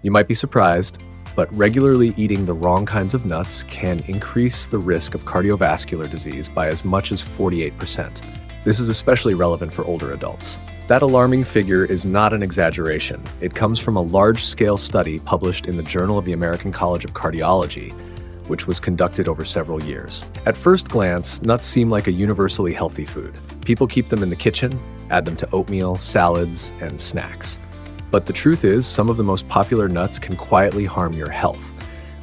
You might be surprised, but regularly eating the wrong kinds of nuts can increase the risk of cardiovascular disease by as much as 48%. This is especially relevant for older adults. That alarming figure is not an exaggeration. It comes from a large-scale study published in the Journal of the American College of Cardiology, which was conducted over several years. At first glance, nuts seem like a universally healthy food. People keep them in the kitchen, add them to oatmeal, salads, and snacks. But the truth is, some of the most popular nuts can quietly harm your health.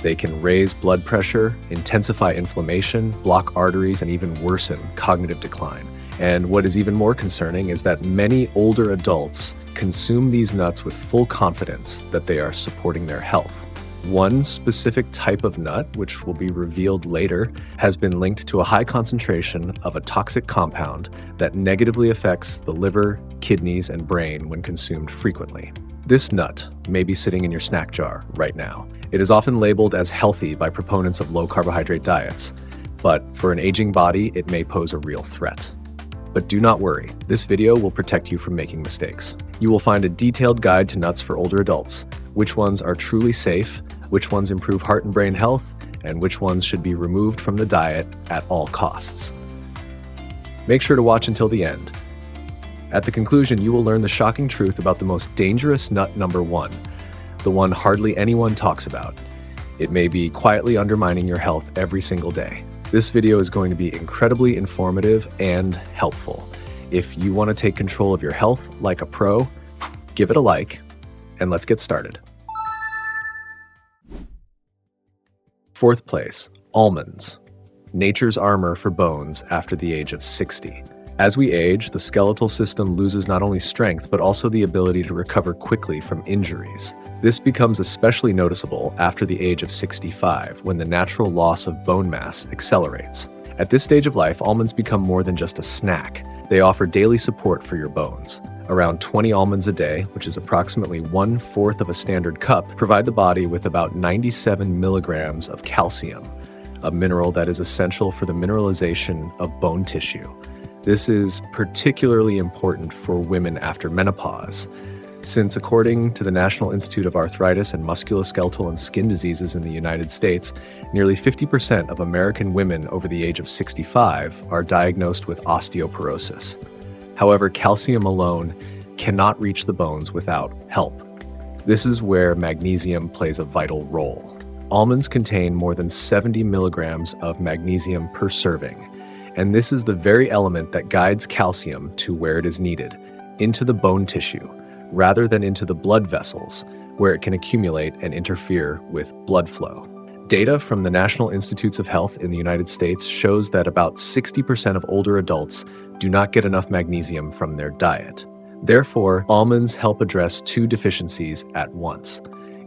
They can raise blood pressure, intensify inflammation, block arteries, and even worsen cognitive decline. And what is even more concerning is that many older adults consume these nuts with full confidence that they are supporting their health. One specific type of nut, which will be revealed later, has been linked to a high concentration of a toxic compound that negatively affects the liver, kidneys, and brain when consumed frequently. This nut may be sitting in your snack jar right now. It is often labeled as healthy by proponents of low-carbohydrate diets, but for an aging body, it may pose a real threat. But do not worry, this video will protect you from making mistakes. You will find a detailed guide to nuts for older adults, which ones are truly safe, which ones improve heart and brain health, and which ones should be removed from the diet at all costs. Make sure to watch until the end. At the conclusion, you will learn the shocking truth about the most dangerous nut number one, the one hardly anyone talks about. It may be quietly undermining your health every single day. This video is going to be incredibly informative and helpful. If you want to take control of your health like a pro, give it a like, and let's get started. Fourth place, almonds. Nature's armor for bones after the age of 60. As we age, the skeletal system loses not only strength, but also the ability to recover quickly from injuries. This becomes especially noticeable after the age of 65, when the natural loss of bone mass accelerates. At this stage of life, almonds become more than just a snack. They offer daily support for your bones. Around 20 almonds a day, which is approximately 1/4 of a standard cup, provide the body with about 97 milligrams of calcium, a mineral that is essential for the mineralization of bone tissue. This is particularly important for women after menopause, since according to the National Institute of Arthritis and Musculoskeletal and Skin Diseases in the United States, nearly 50% of American women over the age of 65 are diagnosed with osteoporosis. However, calcium alone cannot reach the bones without help. This is where magnesium plays a vital role. Almonds contain more than 70 milligrams of magnesium per serving, and this is the very element that guides calcium to where it is needed, into the bone tissue, rather than into the blood vessels, where it can accumulate and interfere with blood flow. Data from the National Institutes of Health in the United States shows that about 60% of older adults do not get enough magnesium from their diet. Therefore, almonds help address two deficiencies at once.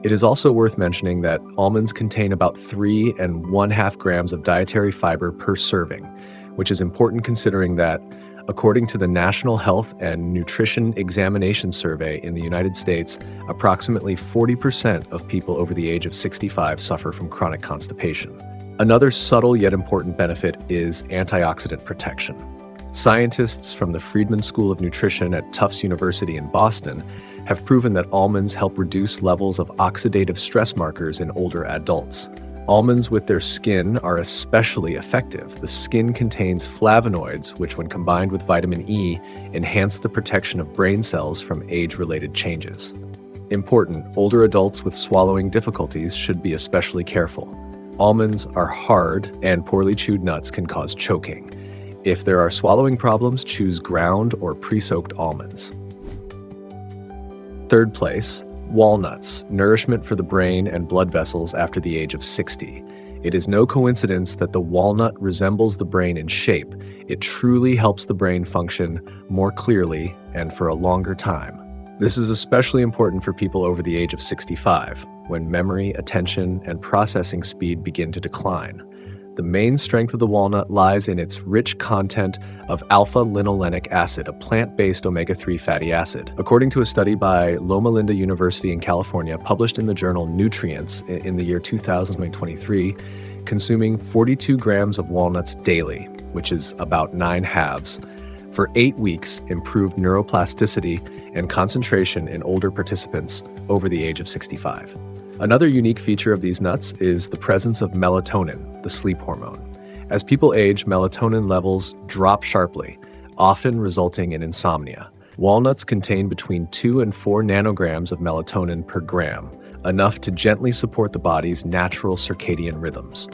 It is also worth mentioning that almonds contain about 3.5 grams of dietary fiber per serving, which is important considering that, according to the National Health and Nutrition Examination Survey in the United States, approximately 40% of people over the age of 65 suffer from chronic constipation. Another subtle yet important benefit is antioxidant protection. Scientists from the Friedman School of Nutrition at Tufts University in Boston have proven that almonds help reduce levels of oxidative stress markers in older adults. Almonds with their skin are especially effective. The skin contains flavonoids, which when combined with vitamin E, enhance the protection of brain cells from age-related changes. Important, older adults with swallowing difficulties should be especially careful. Almonds are hard, and poorly chewed nuts can cause choking. If there are swallowing problems, choose ground or pre-soaked almonds. Third place, walnuts, nourishment for the brain and blood vessels after the age of 60. It is no coincidence that the walnut resembles the brain in shape. It truly helps the brain function more clearly and for a longer time. This is especially important for people over the age of 65, when memory, attention, and processing speed begin to decline. The main strength of the walnut lies in its rich content of alpha-linolenic acid, a plant-based omega-3 fatty acid. According to a study by Loma Linda University in California, published in the journal Nutrients in the year 2023, consuming 42 grams of walnuts daily, which is about 9 halves, for 8 weeks, improved neuroplasticity and concentration in older participants over the age of 65. Another unique feature of these nuts is the presence of melatonin, the sleep hormone. As people age, melatonin levels drop sharply, often resulting in insomnia. Walnuts contain between 2 and 4 nanograms of melatonin per gram, enough to gently support the body's natural circadian rhythms.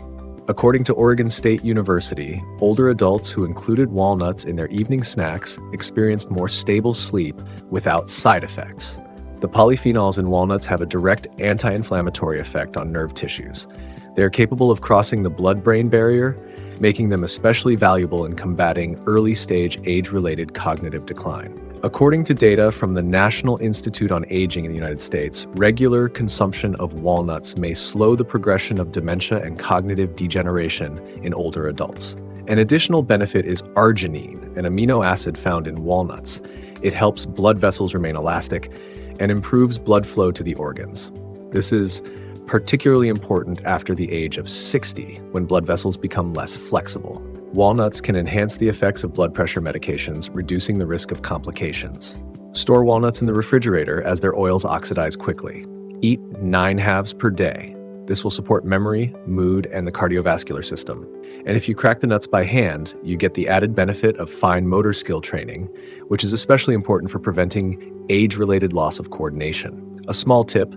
According to Oregon State University, older adults who included walnuts in their evening snacks experienced more stable sleep without side effects. The polyphenols in walnuts have a direct anti-inflammatory effect on nerve tissues. They are capable of crossing the blood-brain barrier, making them especially valuable in combating early-stage age-related cognitive decline. According to data from the National Institute on Aging in the United States, regular consumption of walnuts may slow the progression of dementia and cognitive degeneration in older adults. An additional benefit is arginine, an amino acid found in walnuts. It helps blood vessels remain elastic and improves blood flow to the organs. This is particularly important after the age of 60, when blood vessels become less flexible. Walnuts can enhance the effects of blood pressure medications, reducing the risk of complications. Store walnuts in the refrigerator as their oils oxidize quickly. Eat 9 halves per day. This will support memory, mood, and the cardiovascular system. And if you crack the nuts by hand, you get the added benefit of fine motor skill training, which is especially important for preventing age-related loss of coordination. A small tip: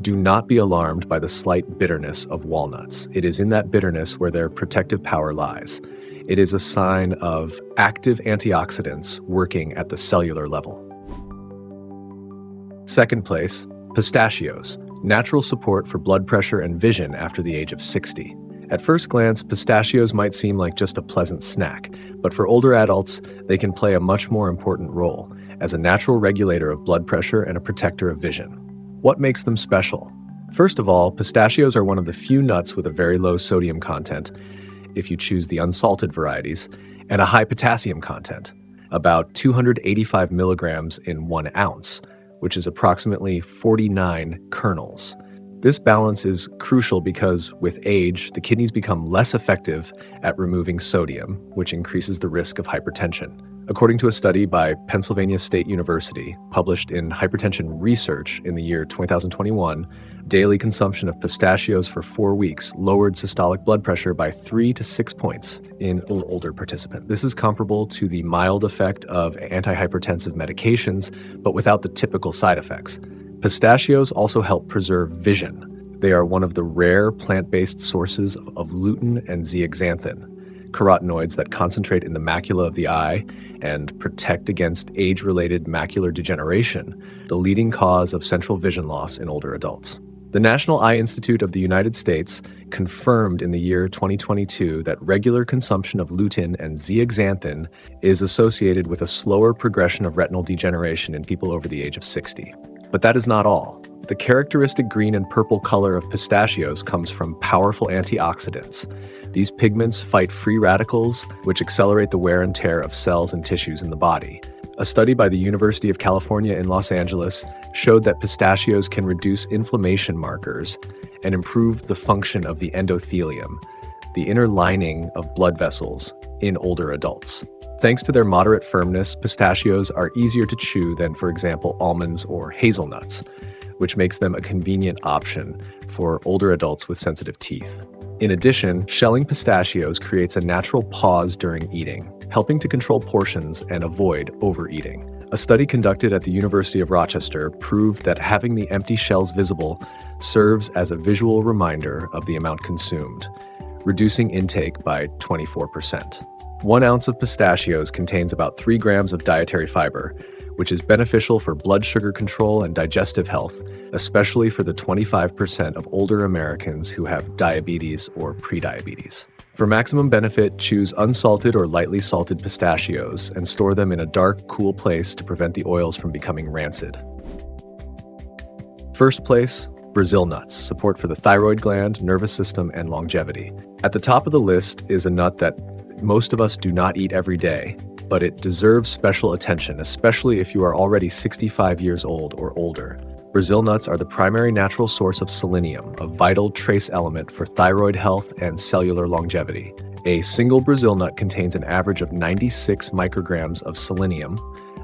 do not be alarmed by the slight bitterness of walnuts. It is in that bitterness where their protective power lies. It is a sign of active antioxidants working at the cellular level. Second place, pistachios, natural support for blood pressure and vision after the age of 60. At first glance, pistachios might seem like just a pleasant snack, but for older adults, they can play a much more important role as a natural regulator of blood pressure and a protector of vision. What makes them special? First of all, pistachios are one of the few nuts with a very low sodium content, if you choose the unsalted varieties, and a high potassium content, about 285 milligrams in 1 ounce, which is approximately 49 kernels. This balance is crucial because with age, the kidneys become less effective at removing sodium, which increases the risk of hypertension. According to a study by Pennsylvania State University, published in Hypertension Research in the year 2021, daily consumption of pistachios for 4 weeks lowered systolic blood pressure by 3 to 6 points in an older participant. This is comparable to the mild effect of antihypertensive medications, but without the typical side effects. Pistachios also help preserve vision. They are one of the rare plant-based sources of lutein and zeaxanthin, carotenoids that concentrate in the macula of the eye and protect against age-related macular degeneration, the leading cause of central vision loss in older adults. The National Eye Institute of the United States confirmed in the year 2022 that regular consumption of lutein and zeaxanthin is associated with a slower progression of retinal degeneration in people over the age of 60. But that is not all. The characteristic green and purple color of pistachios comes from powerful antioxidants. These pigments fight free radicals, which accelerate the wear and tear of cells and tissues in the body. A study by the University of California in Los Angeles showed that pistachios can reduce inflammation markers and improve the function of the endothelium, the inner lining of blood vessels, in older adults. Thanks to their moderate firmness, pistachios are easier to chew than, for example, almonds or hazelnuts, which makes them a convenient option for older adults with sensitive teeth. In addition, shelling pistachios creates a natural pause during eating, helping to control portions and avoid overeating. A study conducted at the University of Rochester proved that having the empty shells visible serves as a visual reminder of the amount consumed, reducing intake by 24%. 1 ounce of pistachios contains about 3 grams of dietary fiber, which is beneficial for blood sugar control and digestive health, especially for the 25% of older Americans who have diabetes or prediabetes. For maximum benefit, choose unsalted or lightly salted pistachios and store them in a dark, cool place to prevent the oils from becoming rancid. First place, Brazil nuts, support for the thyroid gland, nervous system, and longevity. At the top of the list is a nut that most of us do not eat every day, but it deserves special attention, especially if you are already 65 years old or older. Brazil nuts are the primary natural source of selenium, a vital trace element for thyroid health and cellular longevity. A single Brazil nut contains an average of 96 micrograms of selenium.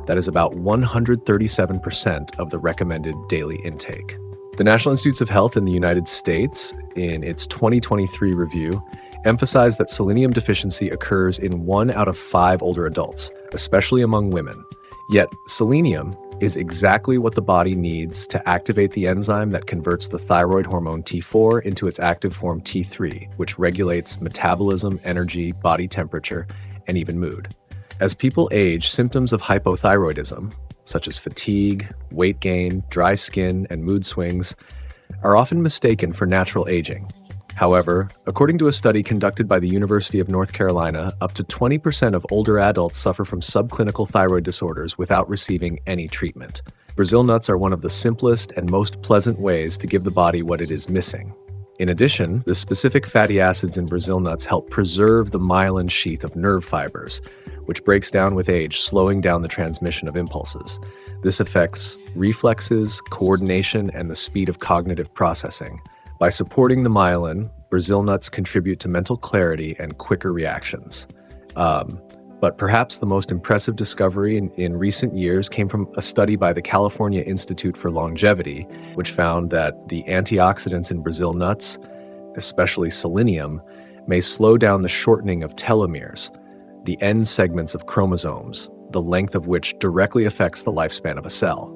That is about 137% of the recommended daily intake. The National Institutes of Health in the United States, in its 2023 review, emphasized that selenium deficiency occurs in 1 out of 5 older adults, especially among women. Yet, selenium is exactly what the body needs to activate the enzyme that converts the thyroid hormone T4 into its active form T3, which regulates metabolism, energy, body temperature, and even mood. As people age, symptoms of hypothyroidism, such as fatigue, weight gain, dry skin, and mood swings, are often mistaken for natural aging. However, according to a study conducted by the University of North Carolina, up to 20% of older adults suffer from subclinical thyroid disorders without receiving any treatment. Brazil nuts are one of the simplest and most pleasant ways to give the body what it is missing. In addition, the specific fatty acids in Brazil nuts help preserve the myelin sheath of nerve fibers, which breaks down with age, slowing down the transmission of impulses. This affects reflexes, coordination, and the speed of cognitive processing. By supporting the myelin, Brazil nuts contribute to mental clarity and quicker reactions. But perhaps the most impressive discovery in recent years came from a study by the California Institute for Longevity, which found that the antioxidants in Brazil nuts, especially selenium, may slow down the shortening of telomeres, the end segments of chromosomes, the length of which directly affects the lifespan of a cell.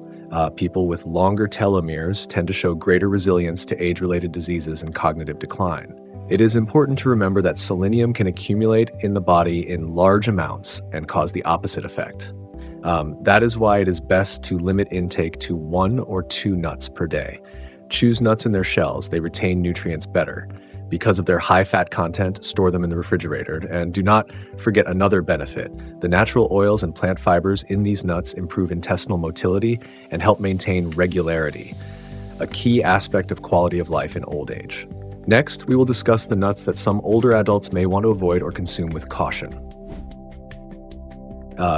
People with longer telomeres tend to show greater resilience to age-related diseases and cognitive decline. It is important to remember that selenium can accumulate in the body in large amounts and cause the opposite effect. That is why it is best to limit intake to 1 or 2 nuts per day. Choose nuts in their shells; they retain nutrients better. Because of their high fat content, store them in the refrigerator. And do not forget another benefit. The natural oils and plant fibers in these nuts improve intestinal motility and help maintain regularity, a key aspect of quality of life in old age. Next, we will discuss the nuts that some older adults may want to avoid or consume with caution.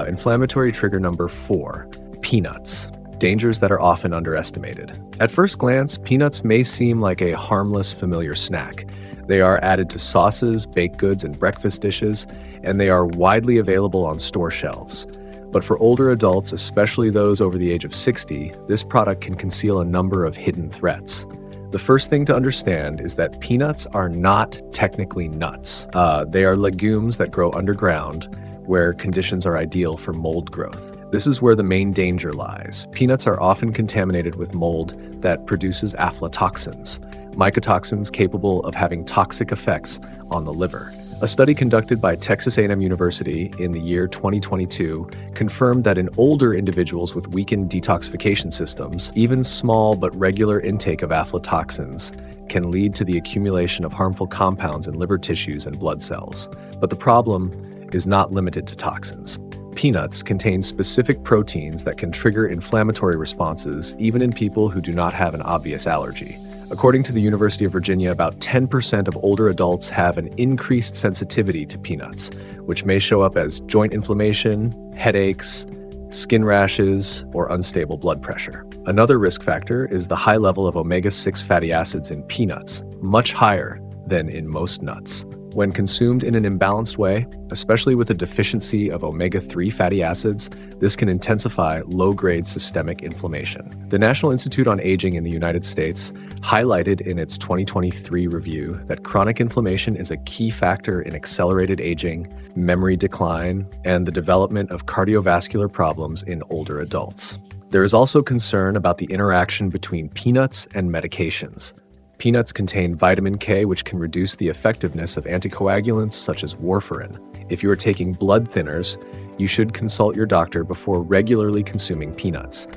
Inflammatory trigger number 4, peanuts. Dangers that are often underestimated. At first glance, peanuts may seem like a harmless, familiar snack. They are added to sauces, baked goods, and breakfast dishes, and they are widely available on store shelves. But for older adults, especially those over the age of 60, this product can conceal a number of hidden threats. The first thing to understand is that peanuts are not technically nuts. They are legumes that grow underground, where conditions are ideal for mold growth. This is where the main danger lies. Peanuts are often contaminated with mold that produces aflatoxins, mycotoxins capable of having toxic effects on the liver. A study conducted by Texas A&M University in the year 2022 confirmed that in older individuals with weakened detoxification systems, even small but regular intake of aflatoxins can lead to the accumulation of harmful compounds in liver tissues and blood cells. But the problem is not limited to toxins. Peanuts contain specific proteins that can trigger inflammatory responses even in people who do not have an obvious allergy. According to the University of Virginia, about 10% of older adults have an increased sensitivity to peanuts, which may show up as joint inflammation, headaches, skin rashes, or unstable blood pressure. Another risk factor is the high level of omega-6 fatty acids in peanuts, much higher than in most nuts. When consumed in an imbalanced way, especially with a deficiency of omega-3 fatty acids, this can intensify low-grade systemic inflammation. The National Institute on Aging in the United States highlighted in its 2023 review that chronic inflammation is a key factor in accelerated aging, memory decline, and the development of cardiovascular problems in older adults. There is also concern about the interaction between peanuts and medications. Peanuts contain vitamin K, which can reduce the effectiveness of anticoagulants such as warfarin. If you are taking blood thinners, you should consult your doctor before regularly consuming peanuts.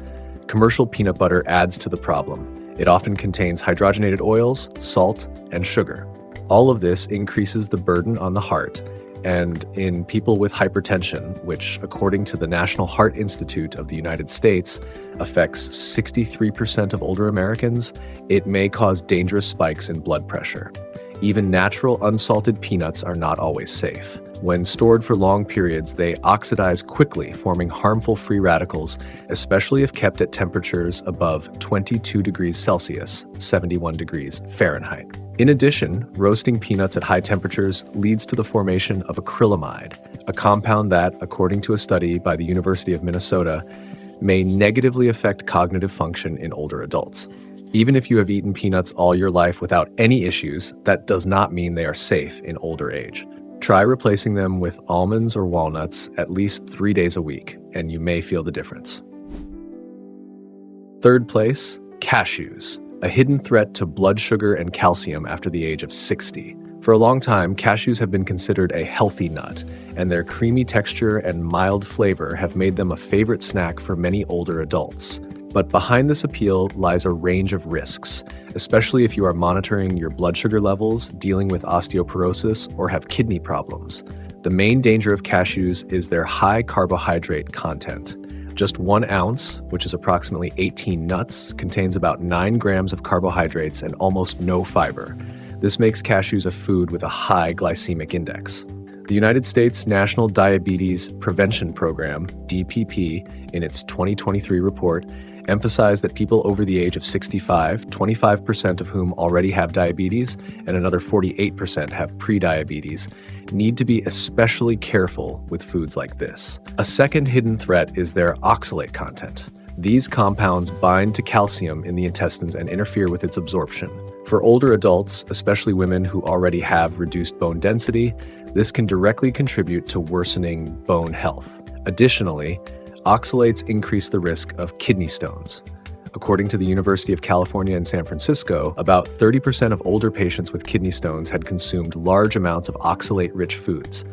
Commercial peanut butter adds to the problem. It often contains hydrogenated oils, salt, and sugar. All of this increases the burden on the heart, and in people with hypertension, which according to the National Heart Institute of the United States affects 63% of older Americans, it may cause dangerous spikes in blood pressure. Even natural unsalted peanuts are not always safe. When stored for long periods, they oxidize quickly, forming harmful free radicals, especially if kept at temperatures above 22 degrees Celsius, 71 degrees Fahrenheit. In addition, roasting peanuts at high temperatures leads to the formation of acrylamide, a compound that, according to a study by the University of Minnesota, may negatively affect cognitive function in older adults. Even if you have eaten peanuts all your life without any issues, that does not mean they are safe in older age. Try replacing them with almonds or walnuts at least 3 days a week, and you may feel the difference. Third place, cashews, a hidden threat to blood sugar and calcium after the age of 60. For a long time, cashews have been considered a healthy nut, and their creamy texture and mild flavor have made them a favorite snack for many older adults. But behind this appeal lies a range of risks, especially if you are monitoring your blood sugar levels, dealing with osteoporosis, or have kidney problems. The main danger of cashews is their high carbohydrate content. Just 1 ounce, which is approximately 18 nuts, contains about 9 grams of carbohydrates and almost no fiber. This makes cashews a food with a high glycemic index. The United States National Diabetes Prevention Program, DPP, in its 2023 report, emphasized that people over the age of 65, 25% of whom already have diabetes and another 48% have prediabetes, need to be especially careful with foods like this. A second hidden threat is their oxalate content. These compounds bind to calcium in the intestines and interfere with its absorption. For older adults, especially women who already have reduced bone density, this can directly contribute to worsening bone health. Additionally, oxalates increase the risk of kidney stones. According to the University of California in San Francisco, about 30% of older patients with kidney stones had consumed large amounts of oxalate-rich foods,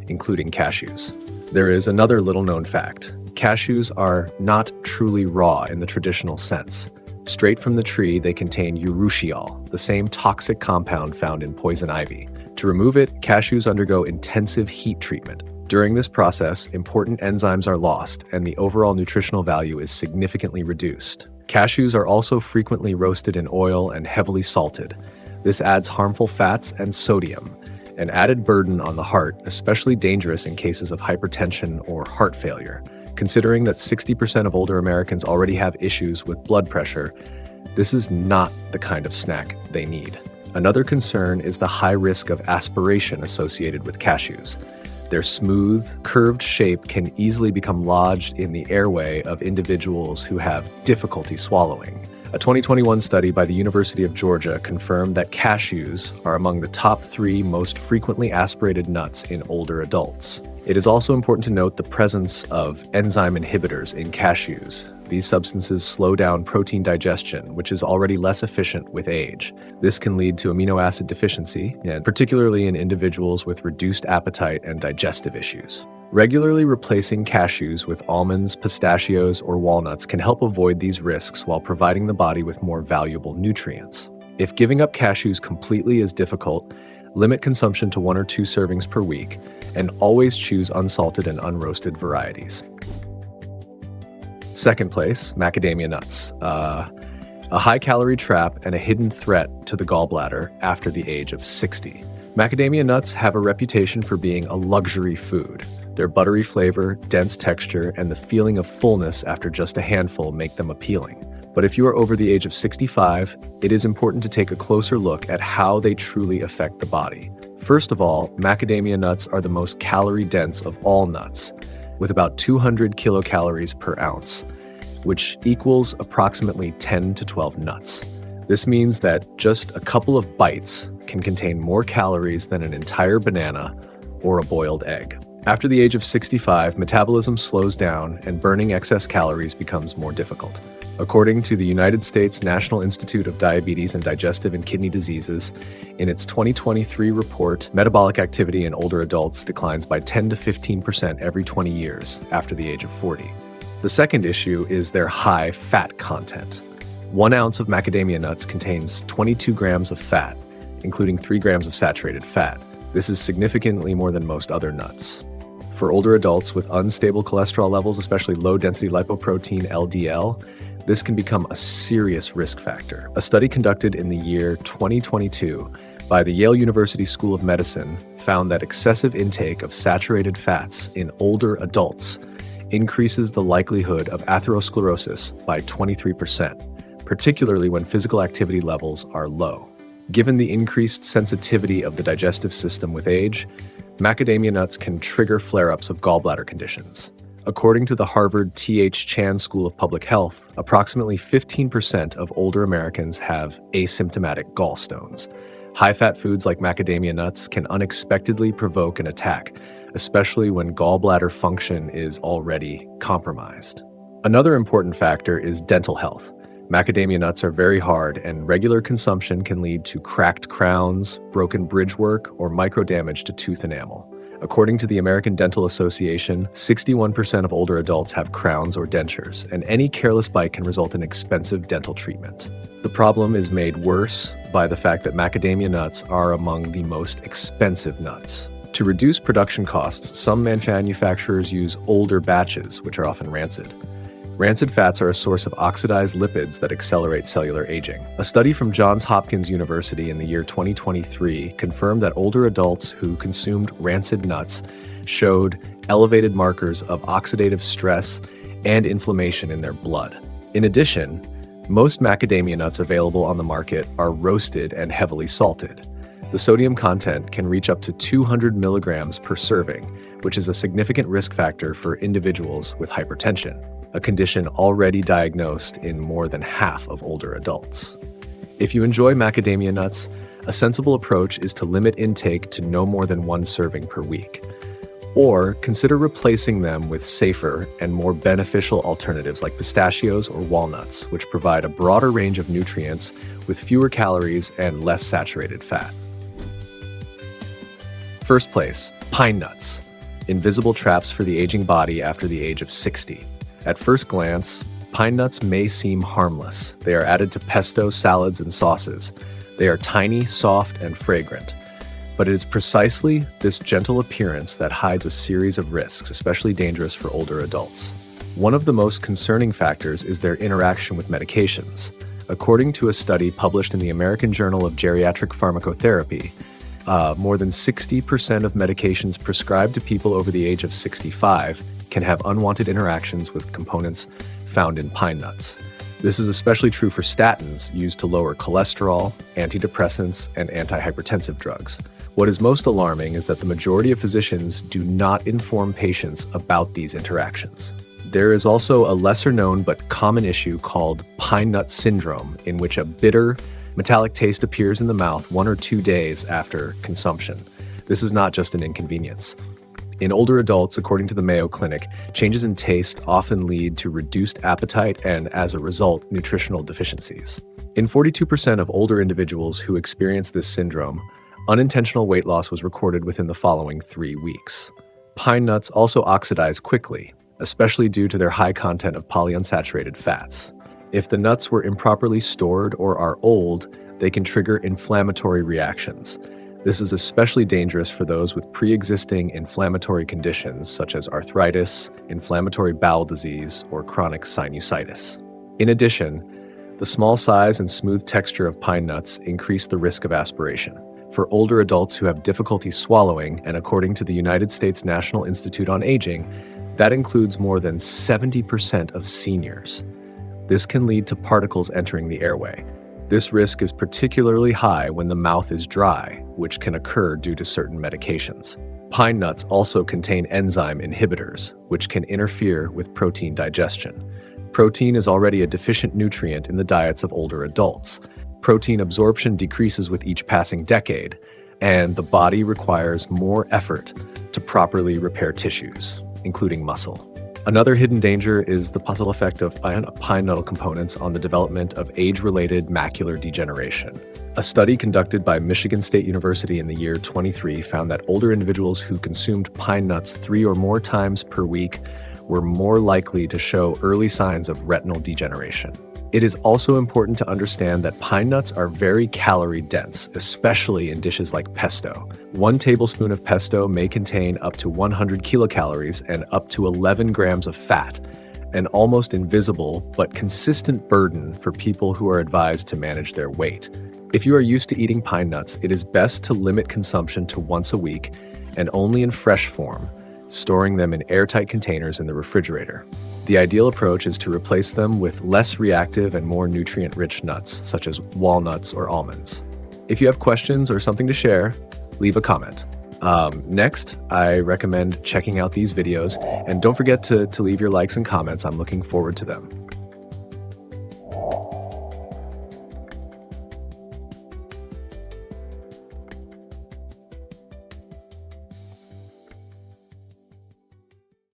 including cashews. There is another little-known fact. Cashews are not truly raw in the traditional sense. Straight from the tree, they contain urushiol, the same toxic compound found in poison ivy. To remove it, cashews undergo intensive heat treatment. During this process, important enzymes are lost, and the overall nutritional value is significantly reduced. Cashews are also frequently roasted in oil and heavily salted. This adds harmful fats and sodium, an added burden on the heart, especially dangerous in cases of hypertension or heart failure. Considering that 60% of older Americans already have issues with blood pressure, this is not the kind of snack they need. Another concern is the high risk of aspiration associated with cashews. Their smooth, curved shape can easily become lodged in the airway of individuals who have difficulty swallowing. A 2021 study by the University of Georgia confirmed that cashews are among the top 3 most frequently aspirated nuts in older adults. It is also important to note the presence of enzyme inhibitors in cashews. These substances slow down protein digestion, which is already less efficient with age. This can lead to amino acid deficiency, and particularly in individuals with reduced appetite and digestive issues. Regularly replacing cashews with almonds, pistachios, or walnuts can help avoid these risks while providing the body with more valuable nutrients. If giving up cashews completely is difficult, limit consumption to 1 or 2 servings per week, and always choose unsalted and unroasted varieties. Second place, macadamia nuts. A high-calorie trap and a hidden threat to the gallbladder after the age of 60. Macadamia nuts have a reputation for being a luxury food. Their buttery flavor, dense texture, and the feeling of fullness after just a handful make them appealing. But if you are over the age of 65, it is important to take a closer look at how they truly affect the body. First of all, macadamia nuts are the most calorie-dense of all nuts, with about 200 kilocalories per ounce, which equals approximately 10 to 12 nuts. This means that just a couple of bites can contain more calories than an entire banana or a boiled egg. After the age of 65, metabolism slows down and burning excess calories becomes more difficult. According to the United States National Institute of Diabetes and Digestive and Kidney Diseases, in its 2023 report, metabolic activity in older adults declines by 10 to 15% every 20 years after the age of 40. The second issue is their high fat content. 1 ounce of macadamia nuts contains 22 grams of fat, including 3 grams of saturated fat. This is significantly more than most other nuts. For older adults with unstable cholesterol levels, especially low-density lipoprotein LDL, this can become a serious risk factor. A study conducted in the year 2022 by the Yale University School of Medicine found that excessive intake of saturated fats in older adults increases the likelihood of atherosclerosis by 23%, particularly when physical activity levels are low. Given the increased sensitivity of the digestive system with age, macadamia nuts can trigger flare-ups of gallbladder conditions. According to the Harvard T.H. Chan School of Public Health, approximately 15% of older Americans have asymptomatic gallstones. High-fat foods like macadamia nuts can unexpectedly provoke an attack, especially when gallbladder function is already compromised. Another important factor is dental health. Macadamia nuts are very hard, and regular consumption can lead to cracked crowns, broken bridgework, or microdamage to tooth enamel. According to the American Dental Association, 61% of older adults have crowns or dentures, and any careless bite can result in expensive dental treatment. The problem is made worse by the fact that macadamia nuts are among the most expensive nuts. To reduce production costs, some manufacturers use older batches, which are often rancid. Rancid fats are a source of oxidized lipids that accelerate cellular aging. A study from Johns Hopkins University in the year 2023 confirmed that older adults who consumed rancid nuts showed elevated markers of oxidative stress and inflammation in their blood. In addition, most macadamia nuts available on the market are roasted and heavily salted. The sodium content can reach up to 200 milligrams per serving, which is a significant risk factor for individuals with hypertension, a condition already diagnosed in more than half of older adults. If you enjoy macadamia nuts, a sensible approach is to limit intake to no more than one serving per week. Or consider replacing them with safer and more beneficial alternatives like pistachios or walnuts, which provide a broader range of nutrients with fewer calories and less saturated fat. First place, pine nuts, invisible traps for the aging body after the age of 60. At first glance, pine nuts may seem harmless. They are added to pesto, salads, and sauces. They are tiny, soft, and fragrant. But it is precisely this gentle appearance that hides a series of risks, especially dangerous for older adults. One of the most concerning factors is their interaction with medications. According to a study published in the American Journal of Geriatric Pharmacotherapy, more than 60% of medications prescribed to people over the age of 65 can have unwanted interactions with components found in pine nuts. This is especially true for statins used to lower cholesterol, antidepressants, and antihypertensive drugs. What is most alarming is that the majority of physicians do not inform patients about these interactions. There is also a lesser-known but common issue called pine nut syndrome, in which a bitter, metallic taste appears in the mouth 1 or 2 days after consumption. This is not just an inconvenience. In older adults, according to the Mayo Clinic, changes in taste often lead to reduced appetite and, as a result, nutritional deficiencies. In 42% of older individuals who experience this syndrome, unintentional weight loss was recorded within the following 3 weeks. Pine nuts also oxidize quickly, especially due to their high content of polyunsaturated fats. If the nuts were improperly stored or are old, they can trigger inflammatory reactions. This is especially dangerous for those with pre-existing inflammatory conditions such as arthritis, inflammatory bowel disease, or chronic sinusitis. In addition, the small size and smooth texture of pine nuts increase the risk of aspiration. For older adults who have difficulty swallowing, and according to the United States National Institute on Aging, that includes more than 70% of seniors. This can lead to particles entering the airway. This risk is particularly high when the mouth is dry, which can occur due to certain medications. Pine nuts also contain enzyme inhibitors, which can interfere with protein digestion. Protein is already a deficient nutrient in the diets of older adults. Protein absorption decreases with each passing decade, and the body requires more effort to properly repair tissues, including muscle. Another hidden danger is the possible effect of pine nut components on the development of age-related macular degeneration. A study conducted by Michigan State University in the year 2023 found that older individuals who consumed pine nuts 3 or more times per week were more likely to show early signs of retinal degeneration. It is also important to understand that pine nuts are very calorie-dense, especially in dishes like pesto. 1 tablespoon of pesto may contain up to 100 kilocalories and up to 11 grams of fat, an almost invisible but consistent burden for people who are advised to manage their weight. If you are used to eating pine nuts, it is best to limit consumption to once a week and only in fresh form, storing them in airtight containers in the refrigerator. The ideal approach is to replace them with less reactive and more nutrient-rich nuts, such as walnuts or almonds. If you have questions or something to share, leave a comment. Next, I recommend checking out these videos, and don't forget to leave your likes and comments. I'm looking forward to them.